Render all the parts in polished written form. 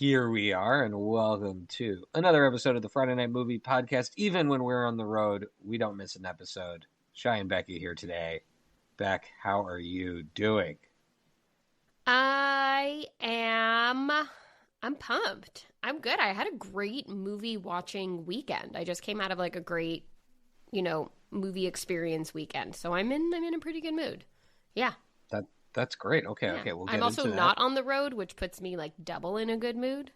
Here we are, and welcome to another episode of the Friday Night Movie Podcast. Even when we're on the road, we don't miss an episode. Shai and Becky here today. Beck, how are you doing? I'm pumped. I'm good. I had a great movie watching weekend. I just came out of like a great, movie experience weekend. So I'm in a pretty good mood. Yeah. That's great. Okay, Yeah. okay. We'll get I'm also into that. not on the road, which puts me like double in a good mood.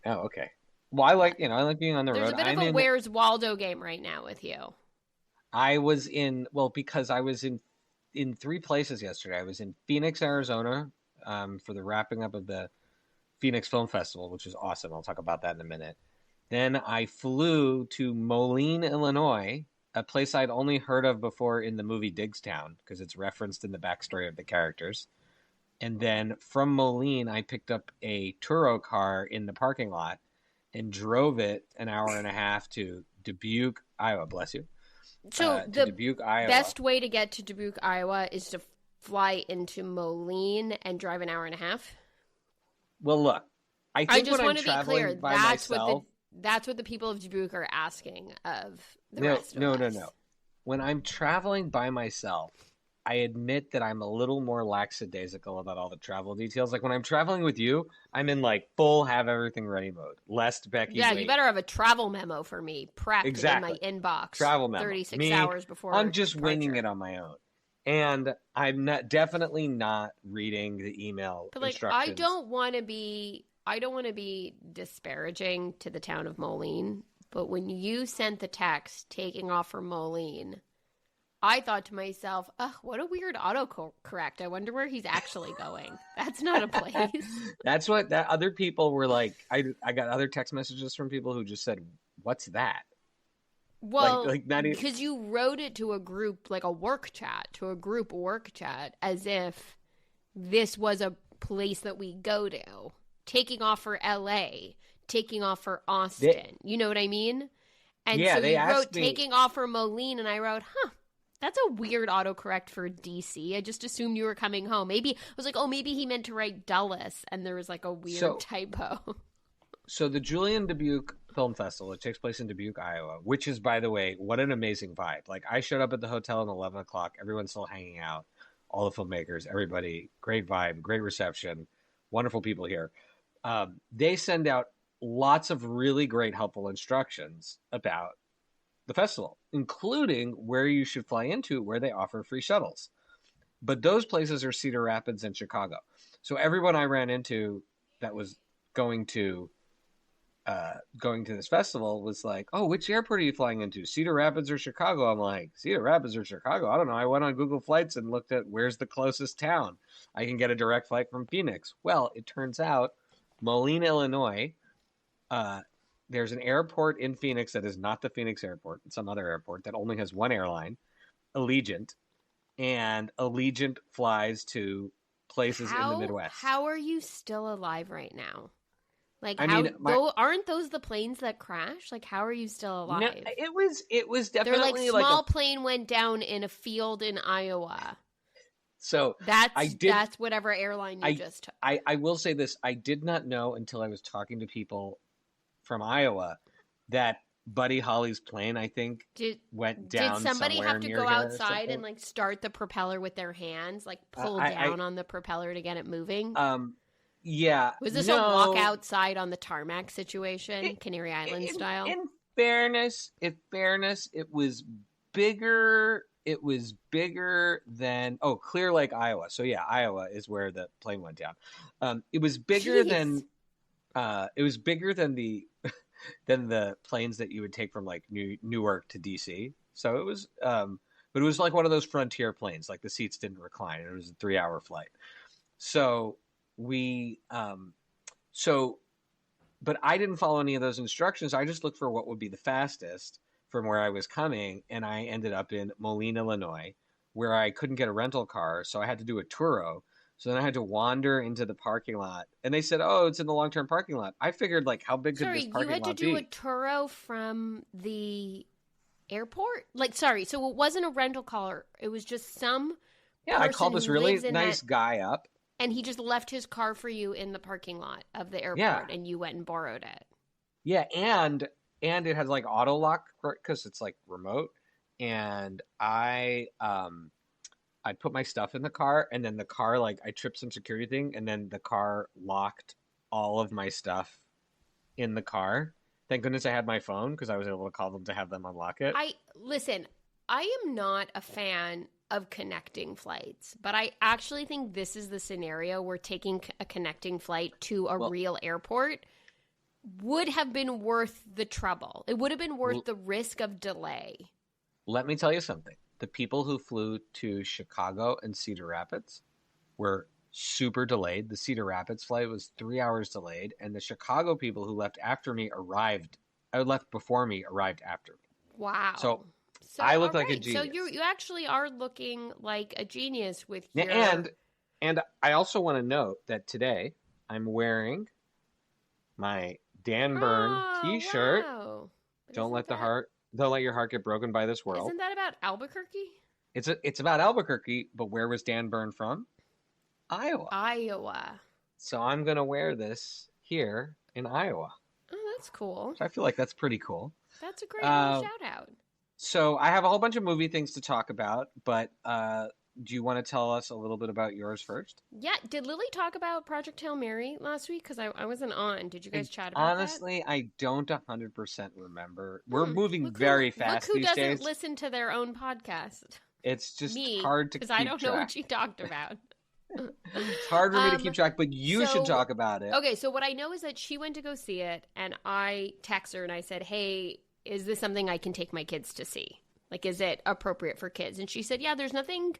Oh, okay. Well, I like being on the There's road. a bit of a Where's Waldo game right now with you. Because I was in three places yesterday. I was in Phoenix, Arizona, for the wrapping up of the Phoenix Film Festival, which is awesome. I'll talk about that in a minute. Then I flew to Moline, Illinois, a place I'd only heard of before in the movie Diggstown, because it's referenced in the backstory of the characters. And then from Moline, I picked up a Turo car in the parking lot and drove it an hour and a half to Dubuque, Iowa. Bless you. So the Dubuque, Iowa. best way to get to Dubuque, Iowa is to fly into Moline and drive an hour and a half? Well, look, I just want to be clear. That's what the people of Dubuque are asking of the rest of us. No. When I'm traveling by myself, I admit that I'm a little more lackadaisical about all the travel details. Like when I'm traveling with you, I'm in like full have everything ready mode. Lest Becky. Yeah, wait. You better have a travel memo for me prepped in my inbox. Travel memo. 36 hours before. I'm just departure. winging it on my own. And I'm definitely not reading the email instructions. I don't want to be disparaging to the town of Moline, but when you sent the text taking off from Moline, I thought to myself, what a weird autocorrect. I wonder where he's actually going. That's not a place. That's what that other people were like. I got other text messages from people who just said, "What's that?" Well, because you wrote it to a group, like a work chat, as if this was a place that we go to. Taking off for LA, taking off for Austin. You know what I mean? And yeah, so you wrote taking off for Moline, and I wrote, that's a weird autocorrect for DC. I just assumed you were coming home. Maybe I was like, maybe he meant to write Dulles, and there was like a weird typo. So the Julian Dubuque Film Festival, it takes place in Dubuque, Iowa, which is, by the way, what an amazing vibe. Like I showed up at the hotel at 11 o'clock. Everyone's still hanging out. All the filmmakers, everybody, great vibe, great reception, wonderful people here. They send out lots of really great, helpful instructions about the festival, including where you should fly into, where they offer free shuttles. But those places are Cedar Rapids and Chicago. So everyone I ran into that was going to this festival was like, "Oh, which airport are you flying into? Cedar Rapids or Chicago?" I'm like, "Cedar Rapids or Chicago? I don't know." I went on Google Flights and looked at where's the closest town. I can get a direct flight from Phoenix. Well, it turns out Moline, Illinois, there's an airport in Phoenix that is not the Phoenix airport. It's some other airport that only has one airline, Allegiant, and Allegiant flies to places in the Midwest. How are you still alive right now? Like, aren't those the planes that crash? Like, how are you still alive? No, it was definitely They're like small plane went down in a field in Iowa. So that's whatever airline you just took. I will say this. I did not know until I was talking to people from Iowa that Buddy Holly's plane, I think, went down. Did somebody have to go outside and like start the propeller with their hands, like pull down on the propeller to get it moving? Yeah. Was this a walk outside on the tarmac situation, Canary Island style? In fairness, it was bigger. It was bigger than Clear Lake, Iowa. So yeah, Iowa is where the plane went down. It was bigger than the planes that you would take from like Newark to DC. So it was, but it was like one of those Frontier planes. Like the seats didn't recline, and it was a 3-hour flight. So but I didn't follow any of those instructions. I just looked for what would be the fastest from where I was coming, and I ended up in Moline, Illinois, where I couldn't get a rental car, so I had to do a Turo. So then I had to wander into the parking lot, and they said, "Oh, it's in the long-term parking lot." I figured, like, how big could this parking lot be? Sorry, you had to do a Turo from the airport? So it wasn't a rental car. It was just some I called this really nice guy up. And he just left his car for you in the parking lot of the airport, and you went and borrowed it. Yeah, and it has like auto lock because it's like remote. And I put my stuff in the car, and then the car, like, I tripped some security thing, and then the car locked all of my stuff in the car. Thank goodness I had my phone because I was able to call them to have them unlock it. Listen, I am not a fan of connecting flights, but I actually think this is the scenario where taking a connecting flight to a real airport would have been worth the trouble. It would have been worth the risk of delay. Let me tell you something. The people who flew to Chicago and Cedar Rapids were super delayed. The Cedar Rapids flight was 3 hours delayed, and the Chicago people who left after me left before me, arrived after me. Wow. So I look like a genius. So you actually are looking like a genius with your... And I also want to note that today I'm wearing my Dan Byrne t-shirt. Wow. Don't let your heart get broken by this world. Isn't that about Albuquerque? It's about Albuquerque, but where was Dan Byrne from? Iowa. So I'm going to wear this here in Iowa. Oh, that's cool. So I feel like that's pretty cool. That's a great shout out. So I have a whole bunch of movie things to talk about, but do you want to tell us a little bit about yours first? Yeah. Did Lily talk about Project Hail Mary last week? Because I wasn't on. Did you guys chat about honestly, that? I don't 100% remember. We're moving very fast these days. Look who doesn't listen to their own podcast. It's just hard to keep track. Because I don't know what she talked about. It's hard for me to keep track, but you should talk about it. Okay, so what I know is that she went to go see it, and I texted her and I said, hey, is this something I can take my kids to see? Like, is it appropriate for kids? And she said, yeah, there's nothing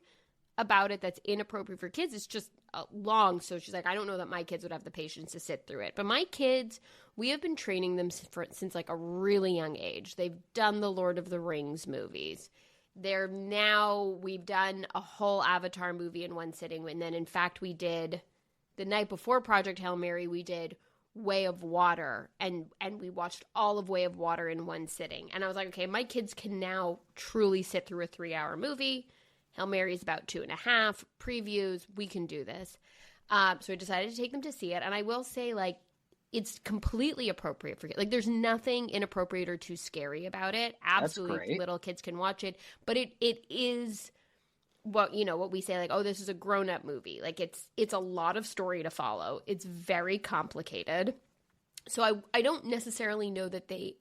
about it that's inappropriate for kids. It's just long. So she's like, I don't know that my kids would have the patience to sit through it. But my kids, we have been training them since like a really young age. They've done the Lord of the Rings movies. We've done a whole Avatar movie in one sitting. And then, in fact, we did, the night before Project Hail Mary, we did Way of Water. And we watched all of Way of Water in one sitting. And I was like, okay, my kids can now truly sit through a 3-hour movie. Hail Mary is about 2.5. Previews, we can do this. So I decided to take them to see it. And I will say, like, it's completely appropriate for kids. Like, there's nothing inappropriate or too scary about it. Absolutely, little kids can watch it. But it is what we say, like, oh, this is a grown-up movie. Like, it's a lot of story to follow. It's very complicated. So I don't necessarily know that they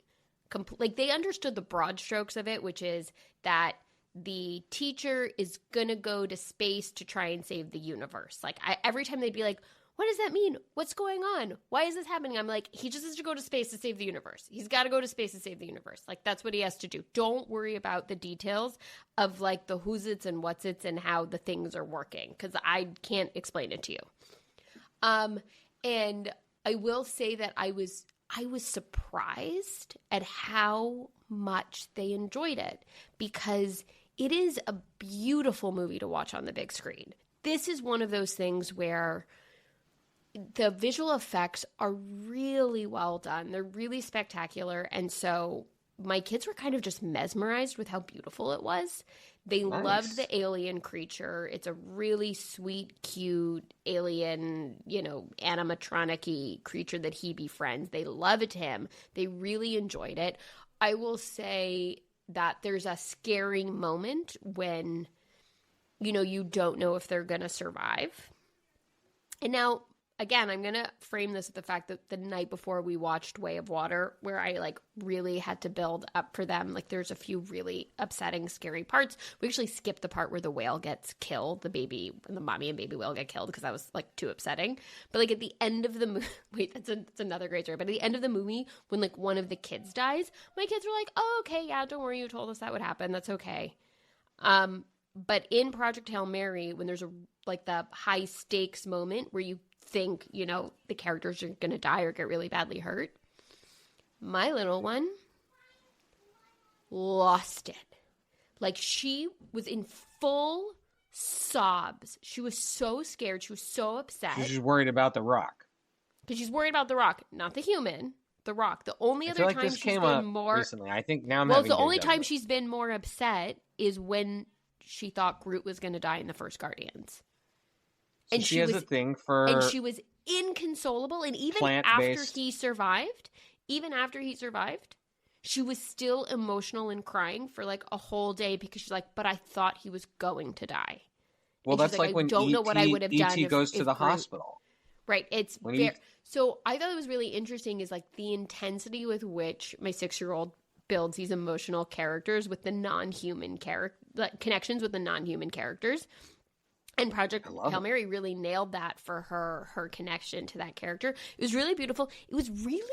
understood the broad strokes of it, which is that the teacher is going to go to space to try and save the universe. Like, every time they'd be like, what does that mean? What's going on? Why is this happening? I'm like, he just has to go to space to save the universe. He's got to go to space to save the universe. Like, that's what he has to do. Don't worry about the details of, like, the who's its and what's its and how the things are working, because I can't explain it to you. And I will say that I was surprised at how much they enjoyed it, because it is a beautiful movie to watch on the big screen. This is one of those things where the visual effects are really well done. They're really spectacular. And so my kids were kind of just mesmerized with how beautiful it was. They loved the alien creature. It's a really sweet, cute alien, animatronic-y creature that he befriends. They loved him. They really enjoyed it. I will say that there's a scaring moment when, you don't know if they're going to survive. And now, again, I'm going to frame this with the fact that the night before we watched Way of Water, where I, like, really had to build up for them. Like, there's a few really upsetting, scary parts. We actually skipped the part where the whale gets killed. The mommy and baby whale get killed because that was, like, too upsetting. But, like, at the end of the movie, wait, that's another great story. But at the end of the movie, when, like, one of the kids dies, my kids were like, oh, okay, yeah, don't worry, you told us that would happen. That's okay. But in Project Hail Mary, when there's the high stakes moment where you think, the characters are going to die or get really badly hurt, my little one lost it. Like, she was in full sobs. She was so scared. She was so upset. She's just worried about the rock. Because she's worried about the rock, not the human. The rock. The only other time she's been more recently. I think now the only time she's been more upset is when she thought Groot was going to die in the first Guardians. And she has a thing for, and she was inconsolable. And even after he survived, she was still emotional and crying for like a whole day because she's like, but I thought he was going to die. Well, that's like when don't know what I would have done if goes to the hospital. Right. It's very, so I thought it was really interesting is like the intensity with which my 6-year-old builds these emotional characters with the non-human connections with the non-human characters. And Project Hail Mary really nailed that for her connection to that character. It was really beautiful. It was really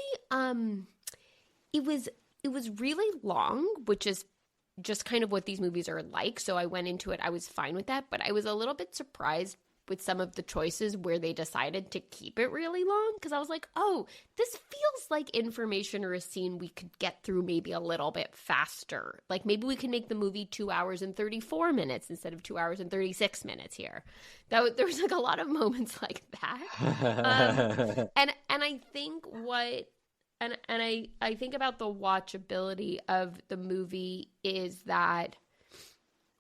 it was really long, which is just kind of what these movies are like. So I went into it, I was fine with that, but I was a little bit surprised with some of the choices where they decided to keep it really long, because I was like, oh, this feels like information or a scene we could get through maybe a little bit faster. Like maybe we can make the movie 2 hours and 34 minutes instead of 2 hours and 36 minutes here. There was like a lot of moments like that. And I think I think about the watchability of the movie is that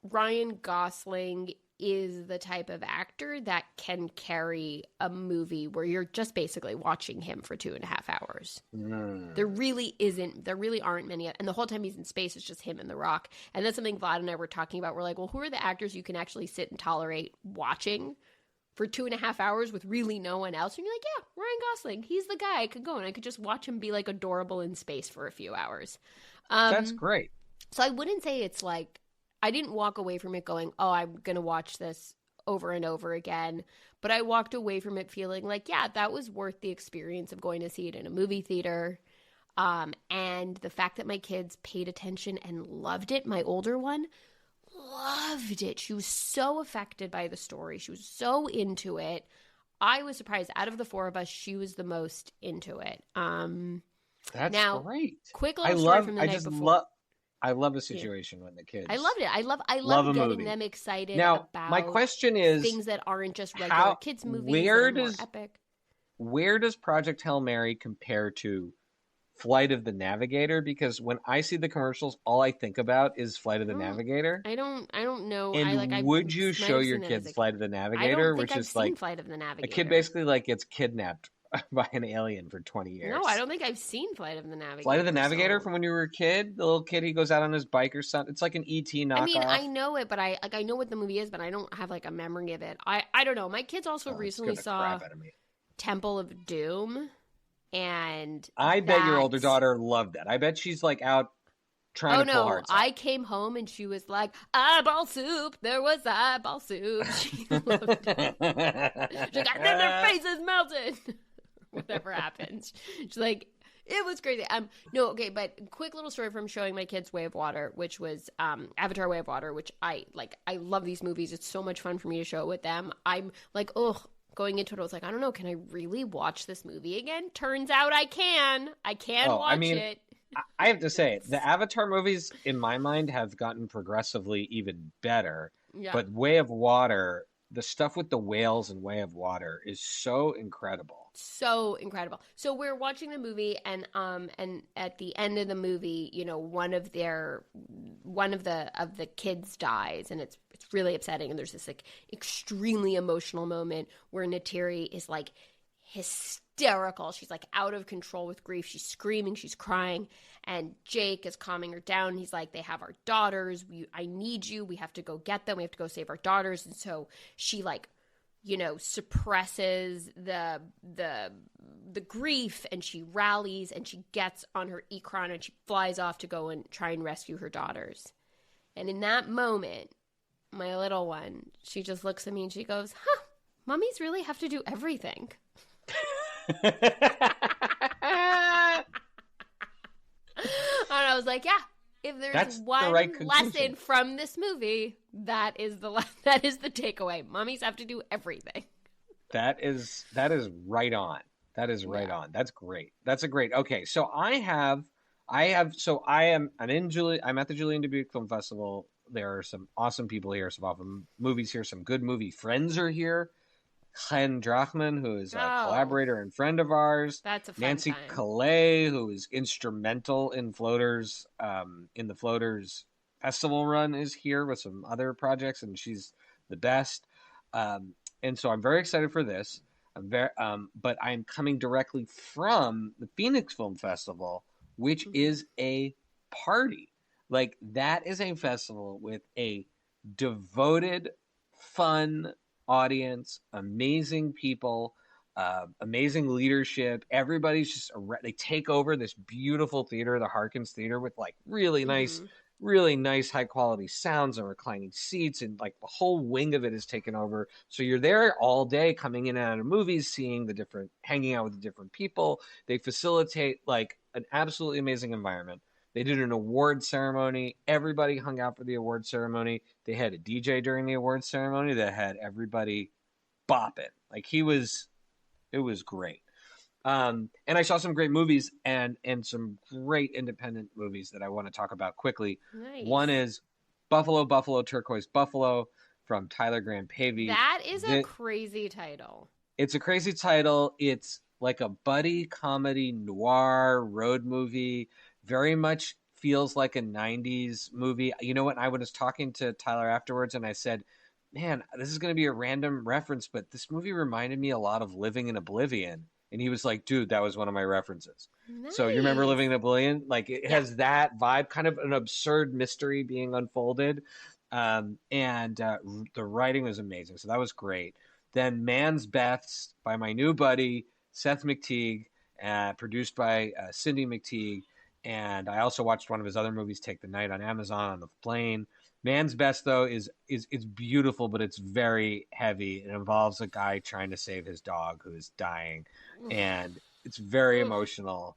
Ryan Gosling is the type of actor that can carry a movie where you're just basically watching him for 2.5 hours. There really aren't many, and the whole time he's in space, it's just him and The Rock. And that's something Vlad and I were talking about. We're like, well, who are the actors you can actually sit and tolerate watching for 2.5 hours with really no one else? And you're like, yeah, Ryan Gosling, he's the guy I could go and I could just watch him be like adorable in space for a few hours. That's great. So I wouldn't say it's like, I didn't walk away from it going, oh, I'm going to watch this over and over again. But I walked away from it feeling like, yeah, that was worth the experience of going to see it in a movie theater. And the fact that my kids paid attention and loved it. My older one loved it. She was so affected by the story. She was so into it. I was surprised. Out of the 4 of us, she was the most into it. That's great. Quick little story from the night before. I love a situation when the kids. I loved it. I love getting them excited about my question is things that aren't just regular kids movies. More epic. Where does Project Hail Mary compare to Flight of the Navigator? Because when I see the commercials, all I think about is Flight of the Navigator. I don't know. And would you show your kids Flight of the Navigator, which is like Flight of the Navigator. A kid basically like gets kidnapped by an alien for 20 years. No, I don't think I've seen Flight of the Navigator. Flight of the Navigator from when you were a kid? The little kid, he goes out on his bike or something. It's like an E.T. knockoff. I mean, I know it, but I know what the movie is, but I don't have like a memory of it. I don't know. My kids also recently saw Temple of Doom, and I bet your older daughter loved that. I bet she's like out trying to pull hearts out. I came home and she was like, eyeball soup. There was eyeball soup. She loved it. She's like, and then their faces melted. Whatever happens. She's like, it was crazy. No, okay, but quick little story from showing my kids Way of Water, which was Avatar Way of Water, which I love these movies. It's so much fun for me to show it with them. I'm like, going into it, I was like, I don't know, can I really watch this movie again? Turns out I can. I can watch it. I have to say, the Avatar movies, in my mind, have gotten progressively even better. Yeah. But Way of Water, the stuff with the whales in Way of Water is so incredible. So incredible. So we're watching the movie, and at the end of the movie, you know, one of the kids dies, and it's really upsetting. And there's this like extremely emotional moment where Neytiri is like hysterical. She's like out of control with grief. She's screaming, she's crying, and Jake is calming her down. He's like, they have our daughters. I need you. We have to go get them. We have to go save our daughters. And so she like, you know, suppresses the grief, and she rallies, and she gets on her Ikron, and she flies off to go and try and rescue her daughters. And in that moment, my little one, she just looks at me and she goes, Mommies really have to do everything. And I was like, yeah, if there's one lesson from this movie, that is the takeaway. Mommies have to do everything. That is right on. That is right on. That's great. That's a great. Okay, so I'm at the Julian Dubuque Film Festival. There are some awesome people here, some awesome movies here, some good movie friends are here. Chen Drachman, who is a collaborator and friend of ours. That's a fun Nancy time. Calais, who is instrumental in Floaters, in the Floaters Festival run, is here with some other projects, and she's the best. and so I'm very excited for this. But I'm coming directly from the Phoenix Film Festival, which is a party. Like, that is a festival with a devoted, fun audience, amazing people, amazing leadership. Everybody's just they take over this beautiful theater, the Harkins Theater, with like really nice high quality sounds and reclining seats, and like the whole wing of it is taken over. So you're there all day, coming in and out of movies, hanging out with the different people. They facilitate like an absolutely amazing environment. They did an award ceremony. Everybody hung out for the award ceremony. They had a DJ during the award ceremony that had everybody bopping. Like, it was great. And I saw some great movies and some great independent movies that I want to talk about quickly. Nice. One is Buffalo Buffalo Turquoise Buffalo from Tyler Graham Pavey. That is a crazy title. It's a crazy title. It's like a buddy comedy noir road movie. Very much feels like a 90s movie. You know what? I was talking to Tyler afterwards and I said, man, this is going to be a random reference, but this movie reminded me a lot of Living in Oblivion. And he was like, dude, that was one of my references. Nice. So you remember Living in Oblivion? Like, it has that vibe, kind of an absurd mystery being unfolded. And the writing was amazing. So that was great. Then Man's Beths by my new buddy, Seth McTeague, produced by Cindy McTeague. And I also watched one of his other movies, Take the Night, on Amazon on the plane. Man's Best, though, is beautiful, but it's very heavy. It involves a guy trying to save his dog who is dying, and it's very emotional.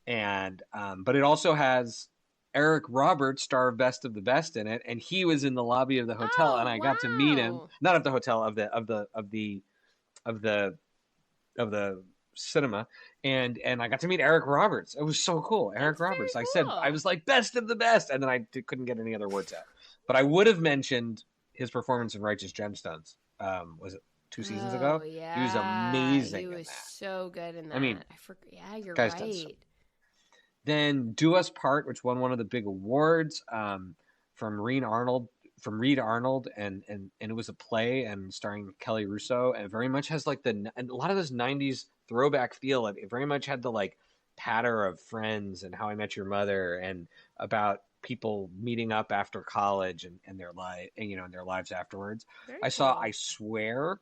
And but it also has Eric Roberts, star of Best of the Best, in it, and he was in the lobby of the hotel, and I got to meet him. Not at the hotel, of the cinema, and I got to meet Eric Roberts. It was so cool. Eric Roberts. Cool. I said, I was like, Best of the Best, and then I couldn't get any other words out. But I would have mentioned his performance in Righteous Gemstones. Was it 2 seasons ago? Yeah. He was amazing. He was so good in that. I mean, yeah, you're right. Then Do Us Part, which won one of the big awards, from Reed Arnold, and it was a play and starring Kelly Russo, and it very much has like and a lot of this 90s throwback feel. It very much had the like patter of Friends and How I Met Your Mother, and about people meeting up after college and their life, and their lives afterwards. I saw I Swear,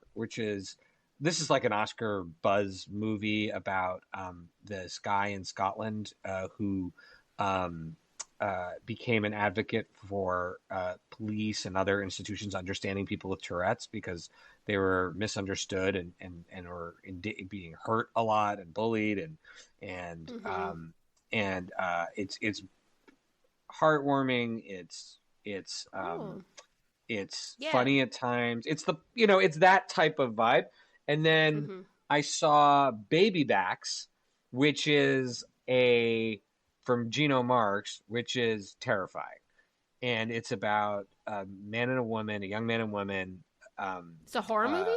this is like an Oscar buzz movie about this guy in Scotland who became an advocate for police and other institutions understanding people with Tourette's, because they were misunderstood and were being hurt a lot and bullied, and it's heartwarming. It's funny at times. It's it's that type of vibe. And then I saw Babybacks, which is from Gino Marks, which is terrifying, and it's about a man and a woman, a young man and woman. It's a horror movie.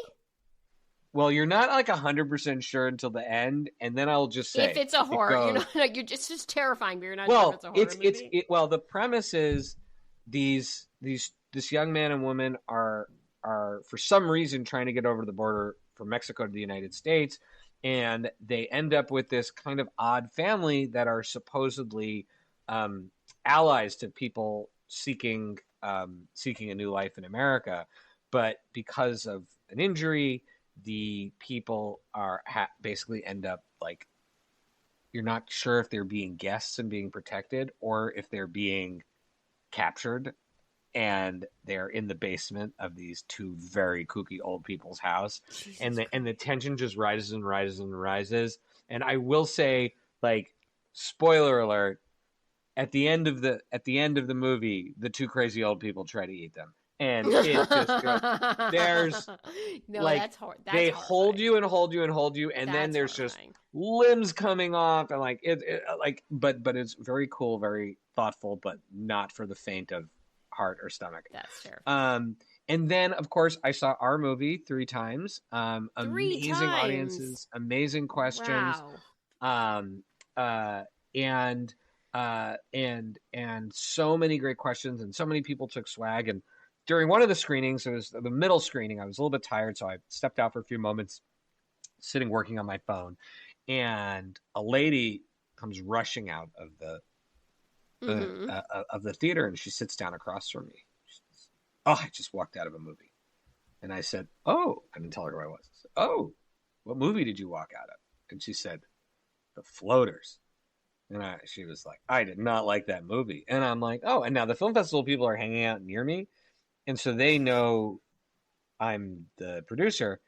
Well, you're not like 100% sure until the end, and then I'll just say if it's a horror, you're just terrifying, but you're not sure if it's a horror movie. Well, the premise is this young man and woman are for some reason trying to get over the border from Mexico to the United States, and they end up with this kind of odd family that are supposedly allies to people seeking a new life in America, but because of an injury, the people basically end up like, you're not sure if they're being guests and being protected or if they're being captured, and they're in the basement of these two very kooky old people's house. And the tension just rises and rises and rises. And I will say, like, spoiler alert, at the end of the movie, the two crazy old people try to eat them. And it just goes, there's that's hard. They hold you and hold you and hold you, and then there's just limbs coming off, and like but it's very cool, very thoughtful, but not for the faint of heart or stomach. That's terrifying. And then of course I saw our movie 3 times. Amazing audiences, amazing questions. Wow. And so many great questions, and so many people took swag, and during one of the screenings, it was the middle screening. I was a little bit tired, so I stepped out for a few moments, sitting working on my phone, and a lady comes rushing out of the theater, and she sits down across from me. She says, "Oh, I just walked out of a movie." And I said, "Oh," I didn't tell her who I was. I said, "Oh, what movie did you walk out of?" And she said, "The Floaters." And she was like, "I did not like that movie." And I'm like, "Oh," and now the film festival people are hanging out near me, and so they know I'm the producer,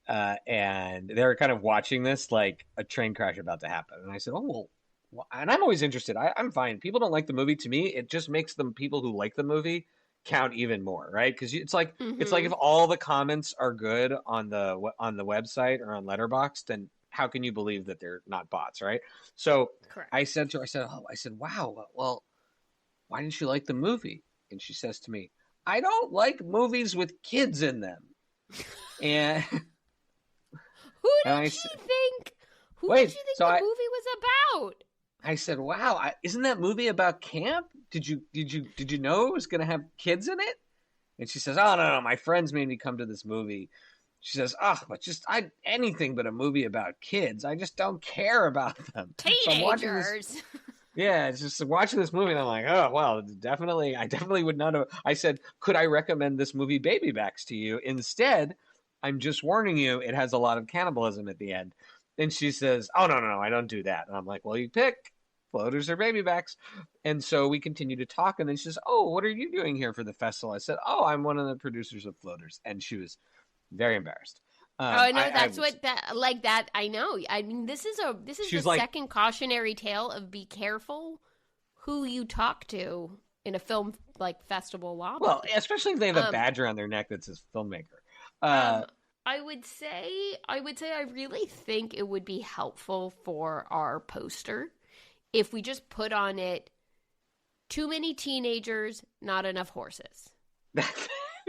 and they're kind of watching this like a train crash about to happen. And I said, "Oh, well," and I'm always interested. I'm fine. People don't like the movie. To me, it just makes the people who like the movie count even more, right? Because it's like if all the comments are good on the website or on Letterboxd, then how can you believe that they're not bots, right? So Correct. I said to her, I said, "Wow, well, why didn't you like the movie?" And she says to me, "I don't like movies with kids in them." And who did you think the movie was about? I said, "Wow, isn't that movie about camp? Did you know it was going to have kids in it?" And she says, "Oh, no, my friends made me come to this movie." She says, "Oh, but anything but a movie about kids. I just don't care about them." Teenagers. So it's just watching this movie, and I'm like, "Oh, well, I definitely would not have." I said, "Could I recommend this movie Babybacks to you? Instead, I'm just warning you, it has a lot of cannibalism at the end." And she says, "Oh, no, I don't do that." And I'm like, "Well, you pick Floaters or Babybacks." And so we continue to talk, and then she says, "Oh, what are you doing here for the festival?" I said, "Oh, I'm one of the producers of Floaters." And she was very embarrassed. I know I know. I mean, this is the second cautionary tale of be careful who you talk to in a film festival lobby. Well, especially if they have a badge around their neck that says filmmaker. I would say I really think it would be helpful for our poster if we just put on it, "Too many teenagers, not enough horses."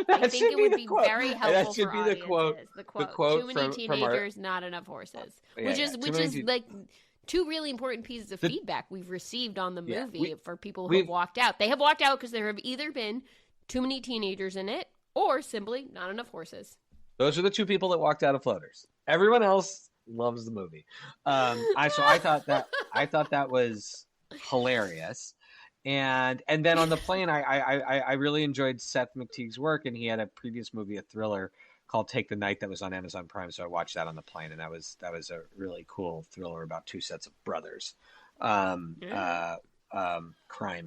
I think it would be very helpful for audiences. The quote. "Too many teenagers, not enough horses," which is like two really important pieces of feedback we've received on the movie for people who have walked out. They have walked out because there have either been too many teenagers in it or simply not enough horses. Those are the two people that walked out of Floaters. Everyone else loves the movie. I thought that was hilarious. And then on the plane, I really enjoyed Seth MacTeague's work, and he had a previous movie, a thriller called Take the Night, that was on Amazon Prime. So I watched that on the plane, and that was a really cool thriller about two sets of brothers, crime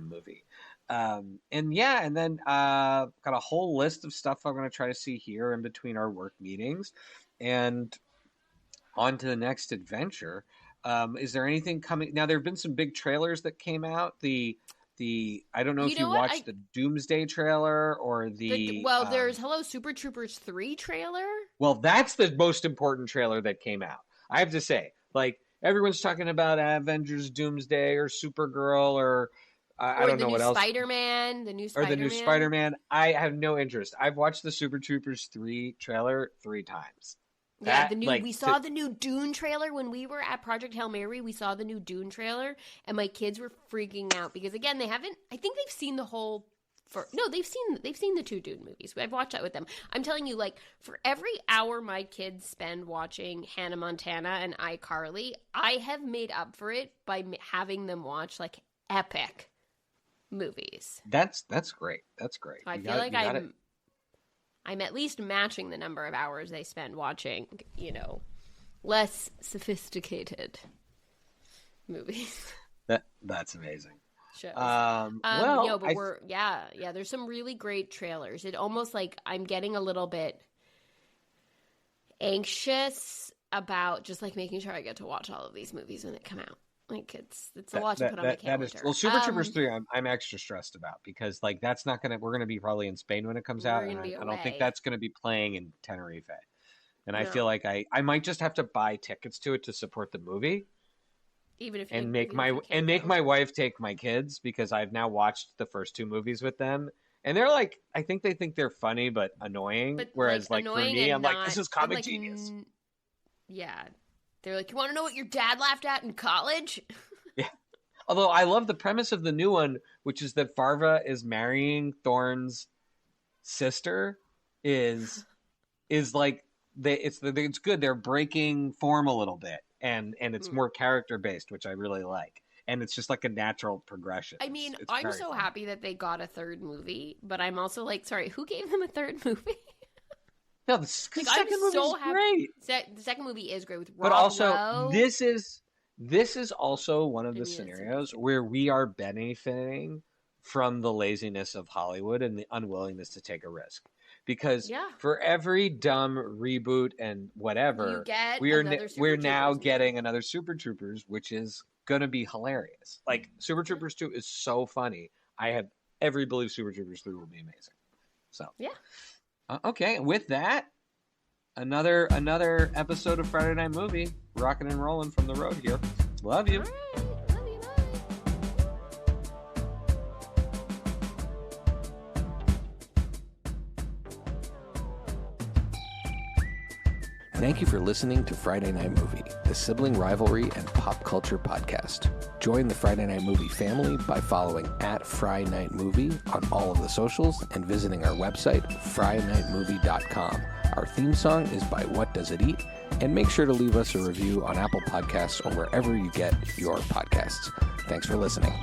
movie. And then got a whole list of stuff I'm going to try to see here in between our work meetings, and on to the next adventure. Is there anything coming? Now, there have been some big trailers that came out. I don't know if you watched the Doomsday trailer or there's Hello Super Troopers 3 trailer. Well, that's the most important trailer that came out. I have to say, everyone's talking about Avengers Doomsday or Supergirl or I don't know what else. Spider-Man, the new Spider-Man. I have no interest. I've watched the Super Troopers 3 trailer 3 times. We saw the new Dune trailer when we were at Project Hail Mary. We saw the new Dune trailer, and my kids were freaking out because, again, they haven't. I think they've seen the whole. They've seen the 2 Dune movies. I've watched that with them. I'm telling you, for every hour my kids spend watching Hannah Montana and iCarly, I have made up for it by having them watch epic movies. That's great. That's great. I feel like I'm at least matching the number of hours they spend watching, less sophisticated movies. That's amazing. Shows. But there's some really great trailers. It almost I'm getting a little bit anxious about just making sure I get to watch all of these movies when they come out. It's a lot to put on my calendar. Super Troopers 3 I'm extra stressed about because that's not we're gonna be probably in Spain when it comes out, and I don't think that's gonna be playing in Tenerife. And I feel like I might just have to buy tickets to it to support the movie. Make my wife take my kids, because I've now watched the first 2 movies with them, and they're I think they think they're funny but annoying. Whereas for me, I'm this is comic genius. Yeah. They're you want to know what your dad laughed at in college? Yeah. Although I love the premise of the new one, which is that Farva is marrying Thorne's sister is like it's good. They're breaking form a little bit, and it's more character based, which I really like. And it's just like a natural progression. I mean, it's I'm so happy that they got a third movie, but I'm also like, sorry, who gave them a third movie? No, the second movie is great. The second movie is great with Rob But also, Lowe. this is also one of the scenarios where we are benefiting from the laziness of Hollywood and the unwillingness to take a risk. Because for every dumb reboot and whatever, we're now getting another Super Troopers, which is going to be hilarious. Like, Super Troopers 2 is so funny. I have every belief Super Troopers 3 will be amazing. So, yeah. Okay, with that, another episode of Friday Night Movie, rocking and rolling from the road here. Love you. Thank you for listening to Friday Night Movie, the sibling rivalry and pop culture podcast. Join the Friday Night Movie family by following @FryNightMovie on all of the socials and visiting our website, FryNightMovie.com. Our theme song is by What Does It Eat? And make sure to leave us a review on Apple Podcasts or wherever you get your podcasts. Thanks for listening.